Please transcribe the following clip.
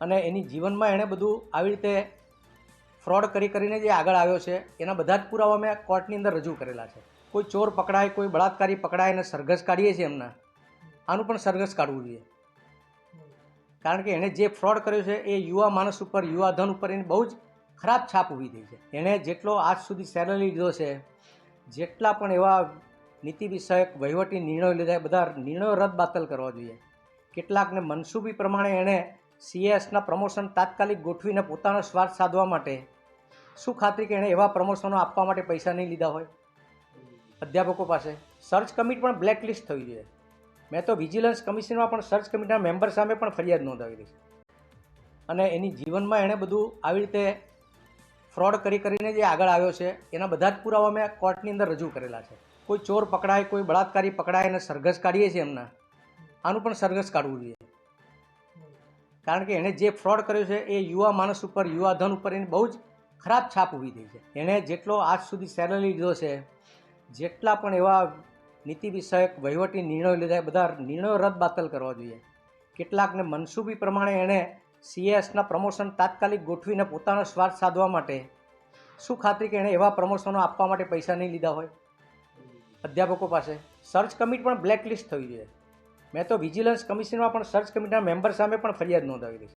અને એની જીવનમાં એણે બધું આવી રીતે ફ્રોડ કરીને જે આગળ આવ્યો છે એના બધા જ પુરાવા મેં કોર્ટની અંદર રજૂ કરેલા છે. કોઈ ચોર પકડાય, કોઈ બળાત્કારી પકડાય અને સરઘસ કાઢીએ છીએ એમના, આનું પણ સરઘસ કાઢવું જોઈએ. કારણ કે એણે જે ફ્રોડ કર્યો છે એ યુવા માણસ ઉપર, યુવા ધન ઉપર એની બહુ જ ખરાબ છાપ ઊભી થઈ છે. એણે જેટલો આજ સુધી સેલરી લીધો છે, જેટલા પણ એવા નીતિ વિષયક વહીવટી નિર્ણયો લીધા, એ બધા નિર્ણયો રદ બાતલ કરવા જોઈએ. કેટલાકને મનસૂબી પ્રમાણે એણે સીએસના પ્રમોશન તાત્કાલિક ગોઠવીને પોતાનો સ્વાર્થ સાધવા માટે શું ખાતરી કે એણે એવા પ્રમોશનો આપવા માટે પૈસા નહીં લીધા હોય અધ્યાપકો પાસે. સર્ચ કમિટી પણ બ્લેકલિસ્ટ થવી જોઈએ. મેં તો વિજિલન્સ કમિશનમાં પણ સર્ચ કમિટીના મેમ્બર સામે પણ ફરિયાદ નોંધાવેલી છે. અને એની જીવનમાં એણે બધું આવી રીતે ફ્રોડ કરીને જે આગળ આવ્યો છે એના બધા જ પુરાવા મેં કોર્ટની અંદર રજૂ કરેલા છે. કોઈ ચોર પકડાય, કોઈ બળાત્કારી પકડાય અને સરઘસ કાઢીએ છીએ એમના, આનું પણ સરઘસ કાઢવું જોઈએ. કારણ કે એણે જે ફ્રોડ કર્યો છે એ યુવા માણસ ઉપર, યુવા ધન ઉપર એની બહુ જ ખરાબ છાપ ઊભી થઈ છે. એણે જેટલો આજ સુધી સેલરી લીધો છે, જેટલા પણ એવા નીતિ વિષયક વહીવટી નિર્ણયો લીધા, એ બધા નિર્ણયો રદ બાતલ કરવા જોઈએ. કેટલાકને મનસૂબી પ્રમાણે એણે સીએસના પ્રમોશન તાત્કાલિક ગોઠવીને પોતાનો સ્વાર્થ સાધવા માટે શું ખાતરી કે એણે એવા પ્રમોશનો આપવા માટે પૈસા નહીં લીધા હોય અધ્યાપકો પાસે. સર્ચ કમિટી પણ બ્લેકલિસ્ટ થવી જોઈએ. મેં તો વિજિલન્સ કમિશનમાં પણ સર્ચ કમિટીના મેમ્બર સામે પણ ફરિયાદ નોંધાવેલી છે.